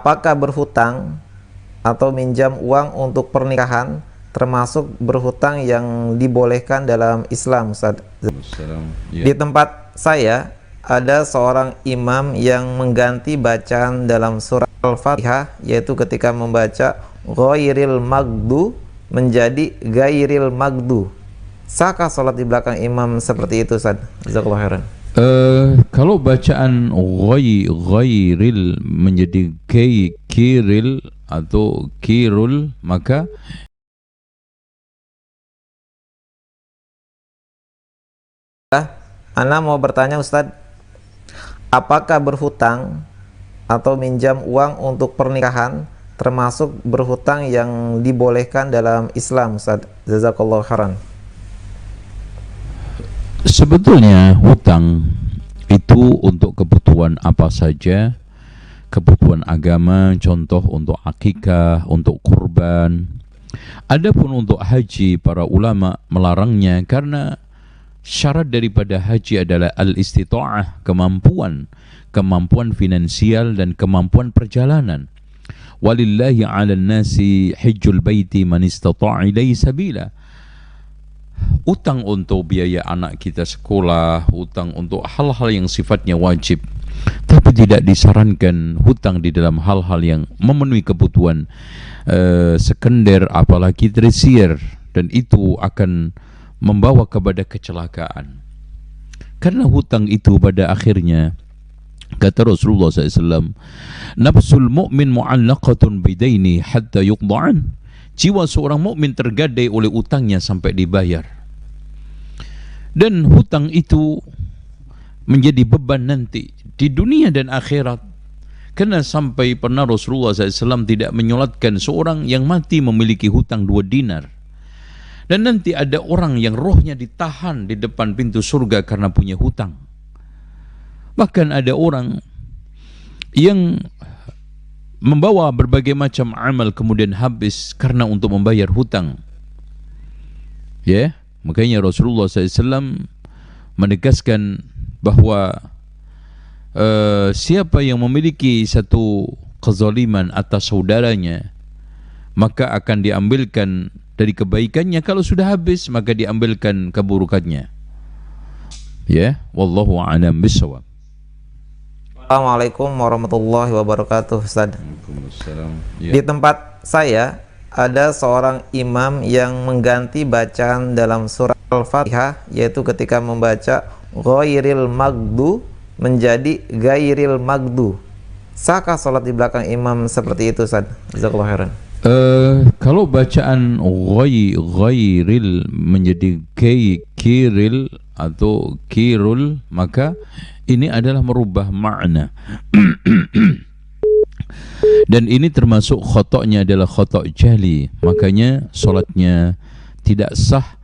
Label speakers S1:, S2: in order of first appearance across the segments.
S1: Apakah berhutang atau minjam uang untuk pernikahan termasuk berhutang yang dibolehkan dalam Islam, Ustaz?
S2: Ya.
S1: Di tempat saya ada seorang imam yang mengganti bacaan dalam surah Al-Fatihah, yaitu ketika membaca ghairil magdu menjadi gairil magdu. Sahkah sholat di belakang imam seperti itu, Ustaz? Jazakallahu khairan.
S2: Kalau bacaan ghairil menjadi kiril atau kirul, maka
S1: Ana mau bertanya, Ustadz, apakah berhutang atau minjam uang untuk pernikahan termasuk berhutang yang dibolehkan dalam Islam, Ustadz? Jazakallahu khairan.
S2: sebetulnya hutang itu untuk kebutuhan apa saja, kebutuhan agama, contoh untuk akikah, untuk kurban. Adapun untuk haji, para ulama melarangnya karena syarat daripada haji adalah al-istita'ah, kemampuan finansial dan kemampuan perjalanan. Walillahi 'alan nasi hajjul baiti man istata'a ilaihi sabila. Utang untuk biaya anak kita sekolah, utang untuk hal-hal yang sifatnya wajib, tapi tidak disarankan hutang di dalam hal-hal yang memenuhi kebutuhan sekunder, apalagi tersier, dan itu akan membawa kepada kecelakaan. Karena hutang itu pada akhirnya, kata Rasulullah SAW, nafsul mu'min mu'allaqatun bidaini hatta yuqda'an. Jiwa seorang mukmin tergadai oleh utangnya sampai dibayar. Dan hutang itu menjadi beban nanti di dunia dan akhirat. Karena sampai pernah Rasulullah SAW tidak menyolatkan seorang yang mati memiliki hutang 2 dinar. Dan nanti ada orang yang rohnya ditahan di depan pintu surga karena punya hutang. Bahkan ada orang yang membawa berbagai macam amal kemudian habis karena untuk membayar hutang. Ya, makanya Rasulullah SAW menegaskan bahwa siapa yang memiliki satu kezaliman atas saudaranya, maka akan diambilkan dari kebaikannya, kalau sudah habis maka diambilkan keburukannya. Ya, wallahu a'lam bishawab.
S1: Assalamualaikum warahmatullahi wabarakatuh, Ustaz.
S2: Ya.
S1: Di tempat saya ada seorang imam yang mengganti bacaan dalam surah Al-Fatihah, yaitu ketika membaca ghairil magdu menjadi gairil magdu. Sahkah sholat di belakang imam seperti itu, Ustaz? Jazakallahu khairan.
S2: Kalau bacaan ghairil menjadi kiril atau kirul, maka ini adalah merubah makna. Dan ini termasuk khotoknya adalah khotok jali, makanya solatnya tidak sah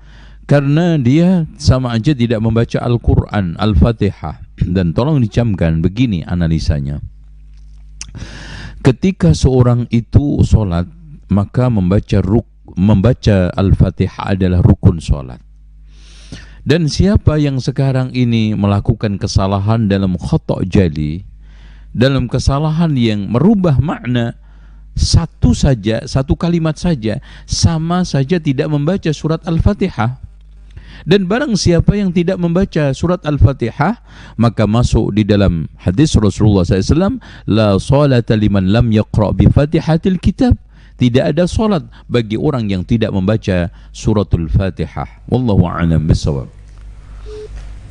S2: karena dia sama aja tidak membaca Al-Quran, Al-Fatihah. Dan tolong dicamkan begini analisanya, ketika seorang itu solat, maka membaca Al-Fatihah adalah rukun solat. Dan siapa yang sekarang ini melakukan kesalahan dalam khotok jali, dalam kesalahan yang merubah makna satu kalimat saja, sama saja tidak membaca surat Al-Fatihah. Dan barang siapa yang tidak membaca surat Al-Fatihah, maka masuk di dalam hadis Rasulullah SAW, la salata liman lam yaqra' bi fatihatil kitab. Tidak ada solat bagi orang yang tidak membaca suratul Fatihah. Wallahu a'lam bishawab.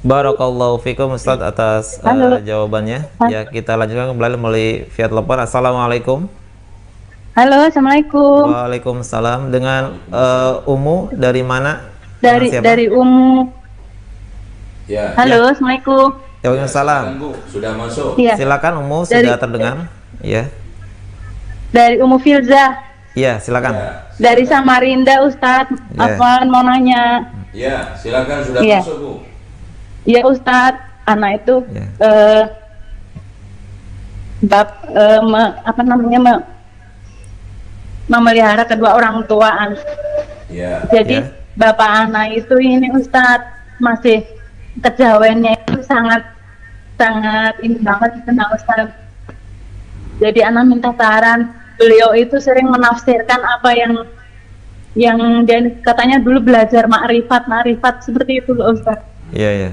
S1: Barakallahu fikum, Ustaz, atas jawabannya. Ya, kita lanjutkan kembali melalui via telepon. Assalamualaikum.
S3: Halo, assalamualaikum.
S1: Waalaikumsalam. Dengan Umu dari mana?
S3: Dari Umu.
S2: Ya.
S3: Halo, assalamualaikum.
S1: Waalaikumsalam.
S2: Sudah masuk.
S3: Ya.
S1: Silakan Umu, sudah terdengar. Ya.
S3: Dari Umu Filza.
S1: Iya, silakan.
S3: Dari Samarinda, Ustadz.
S1: Ya.
S3: Afwan mau nanya.
S2: Ya, silakan sudah
S3: Ya.
S2: masuk, Bu.
S3: Iya, Ustadz. Anak itu
S1: Ya.
S3: memelihara kedua orang tuaan.
S2: Ya.
S3: Jadi
S1: Ya.
S3: bapak anak itu ini Ustadz masih kejawennya itu sangat ini banget, kenal Ustadz. Jadi anak minta saran. Beliau itu sering menafsirkan apa yang dia katanya dulu belajar makrifat seperti itu loh Ustaz.
S1: Iya, iya.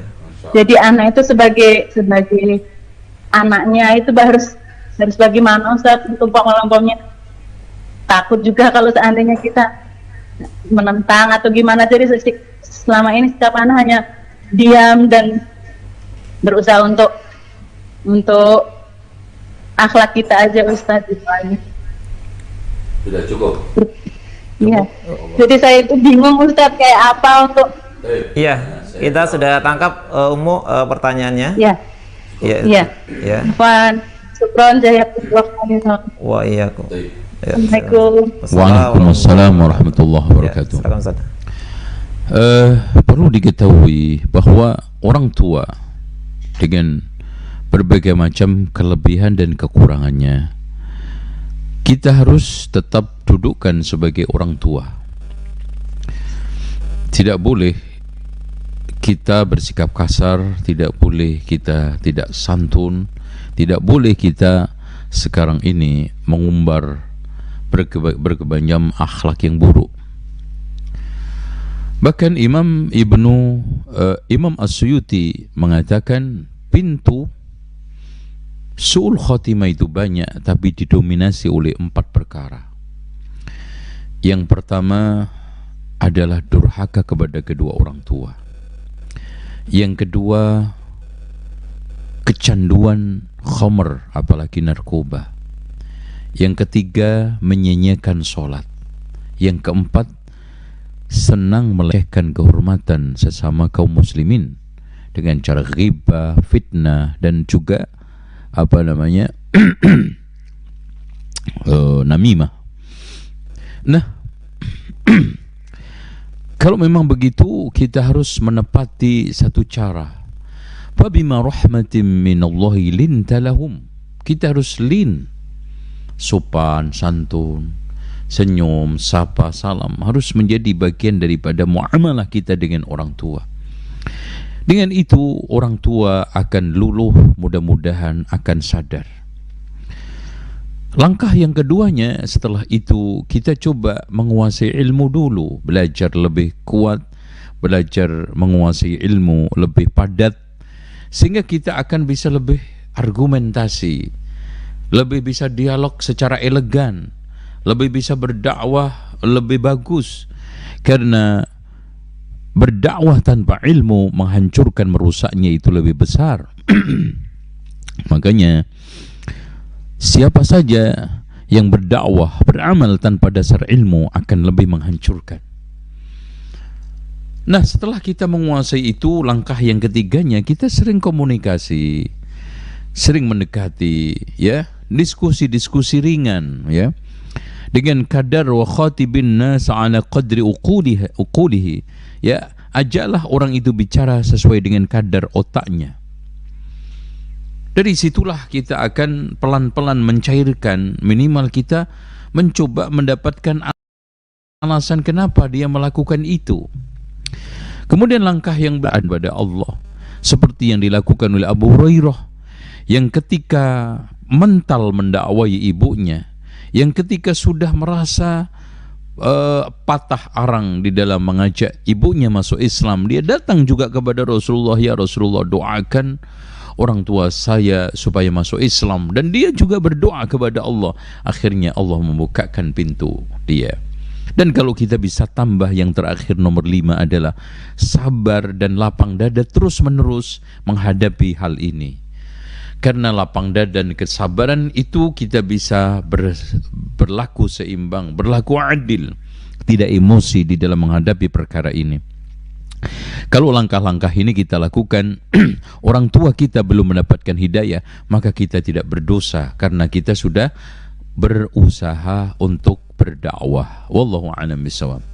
S3: Jadi anak itu sebagai anaknya itu harus bagaimana Ustaz untuk kelompoknya. Takut juga kalau seandainya kita menentang atau gimana. Jadi selama ini setiap anak hanya diam dan berusaha untuk akhlak kita aja Ustaz gitu aja.
S2: Sudah cukup.
S3: Iya. Jadi saya itu bingung Ustaz kayak apa untuk.
S1: Iya, kita sudah tangkap Ummu pertanyaannya.
S3: Iya.
S1: Iya.
S3: Iya.
S1: Iya.
S3: Afwan, syukron jazakallahu khairan.
S1: Wa iyyakum. Ya,
S3: Assalamualaikum.
S2: Waalaikumsalam warahmatullahi wabarakatuh.
S1: Ya, silakan, Ustaz.
S2: Perlu diketahui bahwa orang tua dengan berbagai macam kelebihan dan kekurangannya, kita harus tetap dudukkan sebagai orang tua. Tidak boleh kita bersikap kasar, tidak boleh kita tidak santun, tidak boleh kita sekarang ini mengumbar berkebanyakan akhlak yang buruk. Bahkan Imam As-Suyuti mengatakan pintu su'ul khotimah itu banyak, tapi didominasi oleh 4 perkara. Yang pertama adalah durhaka kepada kedua orang tua. Yang kedua, kecanduan khamr, apalagi narkoba. Yang ketiga, menyanyiakan sholat. Yang keempat, senang melecehkan kehormatan sesama kaum muslimin dengan cara ghibah, fitnah, dan juga namimah. Nah, kalau memang begitu, kita harus menepati satu cara. Fabima rahmatin minallahi linta lahum. Kita harus sopan, santun, senyum, sapa, salam harus menjadi bagian daripada muamalah kita dengan orang tua. Dengan itu orang tua akan luluh, mudah-mudahan akan sadar. Langkah yang keduanya setelah itu, kita coba menguasai ilmu dulu, belajar lebih kuat, belajar menguasai ilmu lebih padat, sehingga kita akan bisa lebih argumentasi, lebih bisa dialog secara elegan, lebih bisa berdakwah lebih bagus. Karena berdakwah tanpa ilmu menghancurkan, merusaknya itu lebih besar. Makanya siapa saja yang berdakwah, beramal tanpa dasar ilmu akan lebih menghancurkan. Nah, setelah kita menguasai itu, langkah yang ketiganya, kita sering komunikasi, sering mendekati, ya, diskusi-diskusi ringan, ya, dengan kadar wa khatibin nas ala qadri uqulihi, ya, ajaklah orang itu bicara sesuai dengan kadar otaknya. Dari situlah kita akan pelan-pelan mencairkan, minimal kita mencoba mendapatkan alasan kenapa dia melakukan itu. Kemudian langkah yang berada pada Allah, seperti yang dilakukan oleh Abu Hurairah, yang ketika mental mendakwai ibunya, yang ketika sudah merasa patah arang di dalam mengajak ibunya masuk Islam, dia datang juga kepada Rasulullah, ya Rasulullah, doakan orang tua saya supaya masuk Islam. Dan dia juga berdoa kepada Allah. Akhirnya Allah membukakan pintu dia. Dan kalau kita bisa tambah yang terakhir, nomor 5 adalah sabar dan lapang dada terus menerus menghadapi hal ini. Karena lapang dada dan kesabaran itu kita bisa berlaku seimbang, berlaku adil, tidak emosi di dalam menghadapi perkara ini. Kalau langkah-langkah ini kita lakukan, orang tua kita belum mendapatkan hidayah, maka kita tidak berdosa karena kita sudah berusaha untuk berdakwah. Wallahu a'lam bishawab.